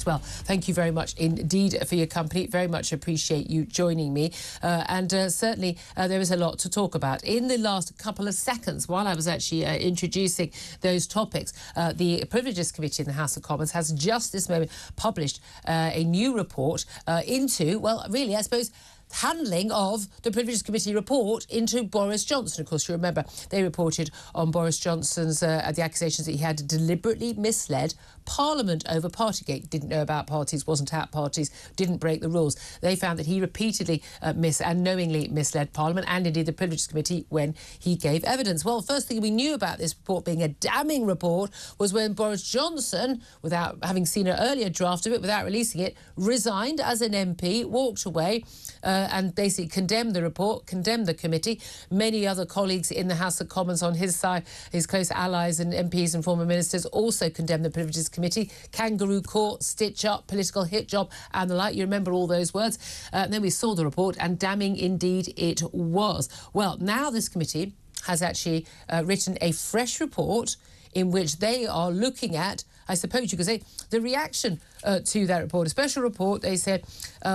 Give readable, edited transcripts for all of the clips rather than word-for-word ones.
Well, thank you very much indeed for your company. Very much appreciate you joining me. Certainly there is a lot to talk about. In the last couple of seconds, while I was actually introducing those topics, the Privileges Committee in the House of Commons has just this moment published a new report into, well, really, I suppose, handling of the Privileges Committee report into Boris Johnson. Of course, you remember they reported on Boris Johnson's the accusations that he had deliberately misled Parliament over Partygate. Didn't know about parties, wasn't at parties, didn't break the rules. They found that he repeatedly knowingly misled Parliament and indeed the Privileges Committee when he gave evidence. Well, first thing we knew about this report being a damning report was when Boris Johnson, without having seen an earlier draft of it, without releasing it, resigned as an MP, walked away, and basically condemned the report, condemned the committee. Many other colleagues in the House of Commons on his side, his close allies and MPs and former ministers, also condemned the Privileges Committee. Kangaroo court, stitch up, political hit job and the like. You remember all those words. Then we saw the report, and damning indeed it was. Well, now this committee has actually written a fresh report in which they are looking at, I suppose you could say, the reaction to that report. A special report, they said,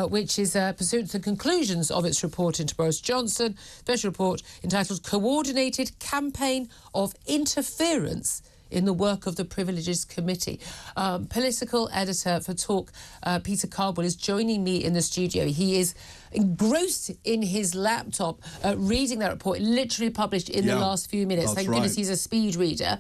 which is pursuant to the conclusions of its report into Boris Johnson. Special report entitled Coordinated Campaign of Interference in the Work of the Privileges Committee. Political editor for Talk, Peter Cardwell, is joining me in the studio. He is engrossed in his laptop reading that report, literally published in the last few minutes. Thank goodness he's a speed reader.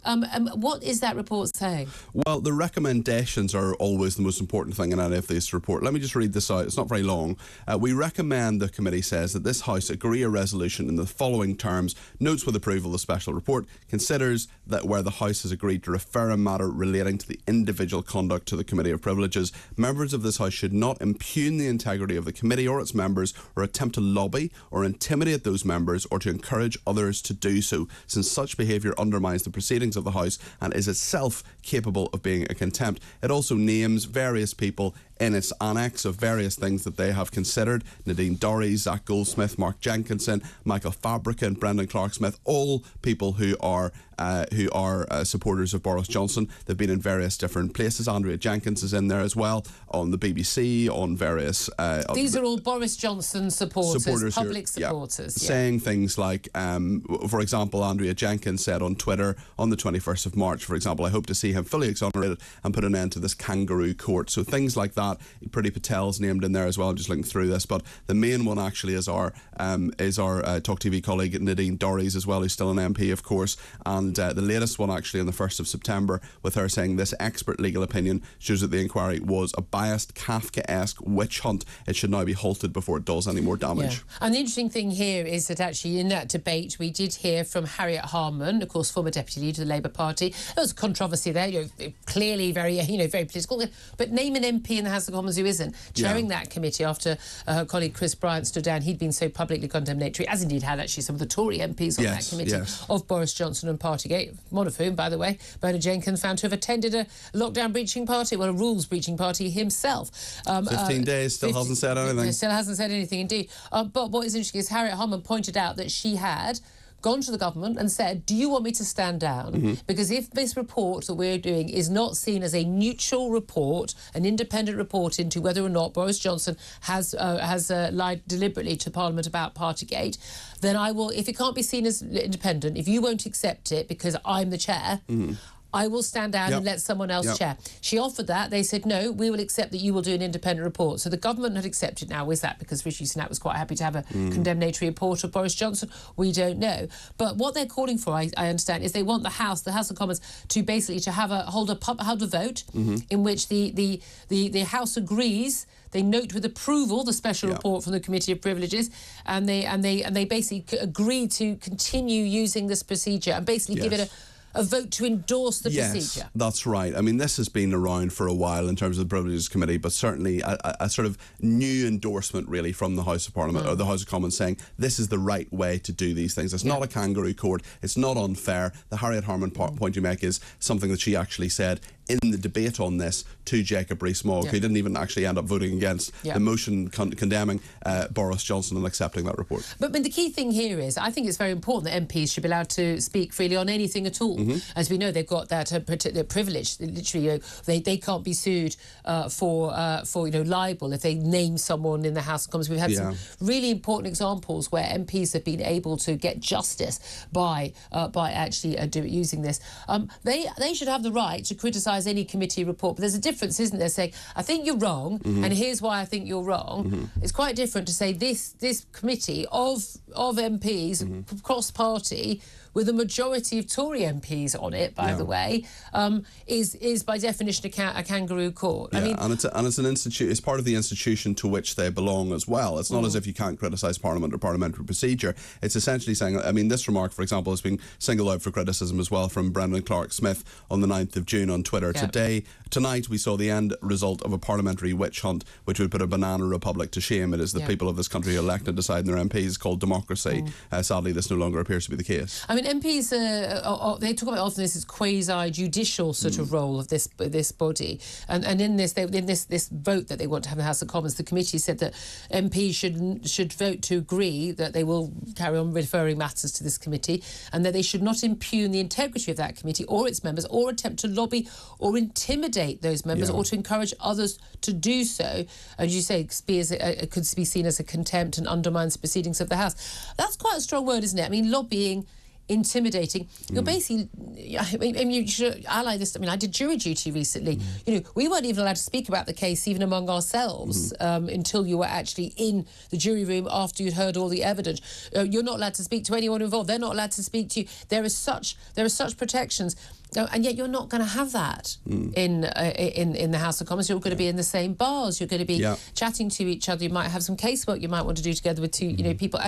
What is that report saying? Well, the recommendations are always the most important thing in any of this report. Let me just read this out. It's not very long. We recommend, the committee says, that this House agree a resolution in the following terms. Notes with approval the special report. Considers that where the House has agreed to refer a matter relating to the individual conduct to the Committee of Privileges, members of this House should not impugn the integrity of the committee or its members, or attempt to lobby or intimidate those members, or to encourage others to do so, since such behaviour undermines the proceedings of the House and is itself capable of being a contempt. It also names various people in its annex of various things that they have considered. Nadine, Dorries, Zach Goldsmith, Mark Jenkyns, Michael Fabrica and Brendan Clark-Smith, all people who are supporters of Boris Johnson. They've been in various different places. Andrea Jenkyns is in there as well, on the BBC, on various... These are all Boris Johnson supporters public supporters. Yeah. Saying things like, for example, Andrea Jenkyns said on Twitter on the 21st of March, for example, I hope to see him fully exonerated and put an end to this kangaroo court. So things like that. Priti Patel's named in there as well. I'm just looking through this, but the main one actually is our TalkTV colleague Nadine, Dorries as well, who's still an MP, of course, and the latest one actually on the 1st of September, with her saying this expert legal opinion shows that the inquiry was a biased, Kafkaesque witch hunt. It should now be halted before it does any more damage. Yeah. And the interesting thing here is that actually in that debate we did hear from Harriet Harman, of course former deputy leader of the Labour Party. There was controversy there, clearly very very political, but name an MP in the House of Commons who isn't chairing that committee after her colleague Chris Bryant stood down. He'd been so publicly condemnatory, as indeed had actually some of the Tory MPs on that committee of Boris Johnson and Partygate, one of whom, by the way, Bernard Jenkyns, found to have attended a lockdown breaching party, well, a rules breaching party himself. 15 days, still hasn't said anything. Still hasn't said anything, indeed. But what is interesting is Harriet Harman pointed out that she had gone to the government and said, do you want me to stand down? Because if this report that we're doing is not seen as a neutral report, an independent report into whether or not Boris Johnson has lied deliberately to Parliament about Partygate, then I will, if it can't be seen as independent, if you won't accept it because I'm the chair, I will stand down and let someone else chair. She offered that. They said, no, we will accept that you will do an independent report. So the government had accepted now. Is that because Rishi Sunak was quite happy to have a condemnatory report of Boris Johnson? We don't know. But what they're calling for, I understand, is they want the House of Commons, to basically to hold a vote in which the House agrees. They note with approval the special report from the Committee of Privileges, and they basically agree to continue using this procedure and basically give it a vote to endorse the procedure. That's right. I mean, this has been around for a while in terms of the Privileges Committee, but certainly a sort of new endorsement really from the House of Parliament or the House of Commons saying this is the right way to do these things. It's not a kangaroo court. It's not unfair. The Harriet Harman point you make is something that she actually said in the debate on this to Jacob Rees-Mogg, who didn't even actually end up voting against the motion condemning Boris Johnson and accepting that report. But the key thing here is, I think it's very important that MPs should be allowed to speak freely on anything at all. As we know, they've got that particular privilege. Literally, they can't be sued for libel if they name someone in the House of Commons. We've had some really important examples where MPs have been able to get justice by actually using this. They should have the right to criticise any committee report, but there's a difference, isn't there? Saying, I think you're wrong, and here's why I think you're wrong. It's quite different to say this committee of MPs cross-party, with a majority of Tory MPs on it, by the way, is by definition a kangaroo court. Yeah, I mean, and it's an institute. It's part of the institution to which they belong as well. It's not as if you can't criticise Parliament or parliamentary procedure. It's essentially saying, I mean, this remark, for example, has been singled out for criticism as well from Brendan Clark-Smith on the 9th of June on Twitter. Tonight, we saw the end result of a parliamentary witch hunt, which would put a banana republic to shame. It is the people of this country who elect and decide their MPs, called democracy. Sadly, this no longer appears to be the case. I mean, MPs, they talk about often this quasi-judicial sort of role of this body, and in this vote that they want to have in the House of Commons, the committee said that MPs should vote to agree that they will carry on referring matters to this committee, and that they should not impugn the integrity of that committee or its members, or attempt to lobby or intimidate those members, or to encourage others to do so. As you say, it could be seen as a contempt and undermines the proceedings of the House. That's quite a strong word, isn't it? I mean, lobbying, intimidating. You're basically, I mean, you should ally this. I mean, I did jury duty recently. You know, we weren't even allowed to speak about the case even among ourselves until you were actually in the jury room after you'd heard all the evidence. You're not allowed to speak to anyone involved. They're not allowed to speak to you. There are such protections. And yet you're not going to have that in the House of Commons. You're going to be in the same bars. You're going to be chatting to each other. You might have some casework you might want to do together with two people.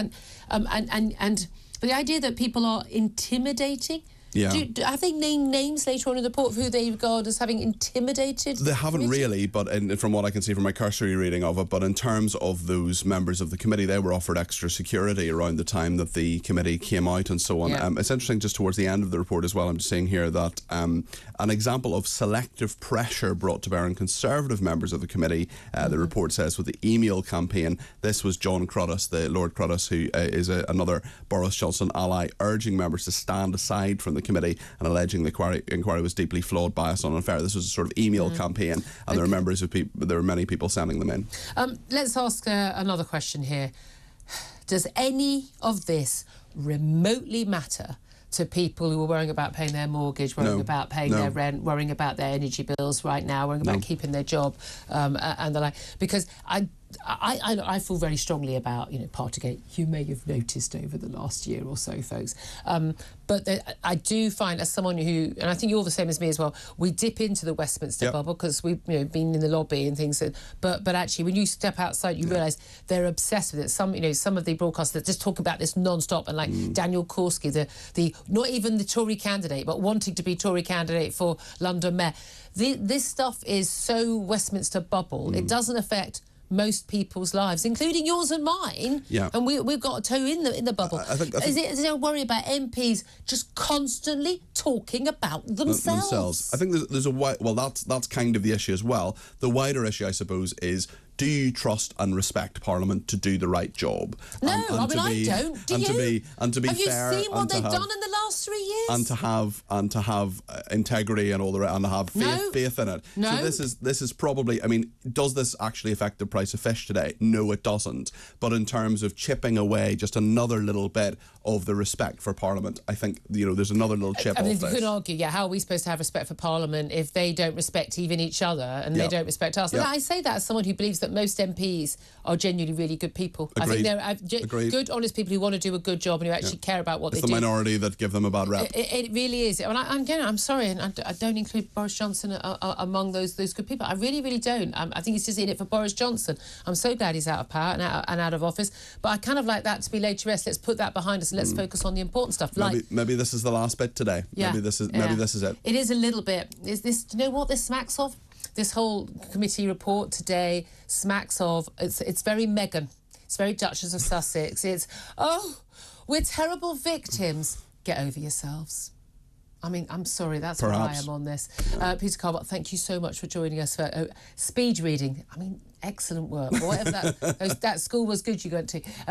But the idea that people are intimidating. Have they named names later on in the report of who they regard as having intimidated? They haven't really, but from what I can see from my cursory reading of it, but in terms of those members of the committee, they were offered extra security around the time that the committee came out and so on. It's interesting, just towards the end of the report as well, I'm just saying here that an example of selective pressure brought to bear on Conservative members of the committee, the report says, with the email campaign. This was John Cruddas, the Lord Cruddas, who is another Boris Johnson ally, urging members to stand aside from the committee and alleging the inquiry was deeply flawed, biased and unfair. This was a sort of email campaign, and there were many people sending them in. Let's ask another question here. Does any of this remotely matter to people who are worrying about paying their mortgage, worrying about paying their rent, worrying about their energy bills right now, worrying about keeping their job and the like? Because I feel very strongly about, Partygate. You may have noticed over the last year or so, folks. But I do find, as someone who, and I think you're the same as me as well, we dip into the Westminster bubble because we've been in the lobby and things. But actually, when you step outside, you realise they're obsessed with it. Some of the broadcasters that just talk about this non-stop, and like Daniel Korski, the not even the Tory candidate, but wanting to be Tory candidate for London Mayor. This stuff is so Westminster bubble. It doesn't affect most people's lives, including yours and mine. And we've got a toe in the bubble. Is there a worry about MPs just constantly talking about themselves? I think there's that's kind of the issue as well. The wider issue, I suppose, is, do you trust and respect Parliament to do the right job? No, I don't. Do you? Have you seen what they've done in the last 3 years? And to have integrity and all the rest, and to have faith in it. No. So this is probably. I mean, does this actually affect the price of fish today? No, it doesn't. But in terms of chipping away just another little bit of the respect for Parliament, I think there's another little chip. I mean, off you this. could argue, how are we supposed to have respect for Parliament if they don't respect even each other and they don't respect us? And I say that as someone who believes that most MPs are genuinely really good people. Agreed. I think they're good, honest people who want to do a good job and who actually care about what they do. It's the minority that give them a bad rep. It really is. And I'm sorry, and I don't include Boris Johnson among those good people. I really, really don't. I think he's just in it for Boris Johnson. I'm so glad he's out of power and out of office. But I kind of like that to be laid to rest. Let's put that behind us and let's focus on the important stuff. Maybe this is the last bit today. Maybe this is it. It is a little bit. Is this? Do you know what this smacks of? This whole committee report today smacks of, it's very Meghan. It's very Duchess of Sussex. It's, we're terrible victims. Get over yourselves. I mean, I'm sorry, that's Perhaps. where I am on this. Peter Carbot, thank you so much for joining us for speed reading. I mean, excellent work. Whatever that school was good you went to.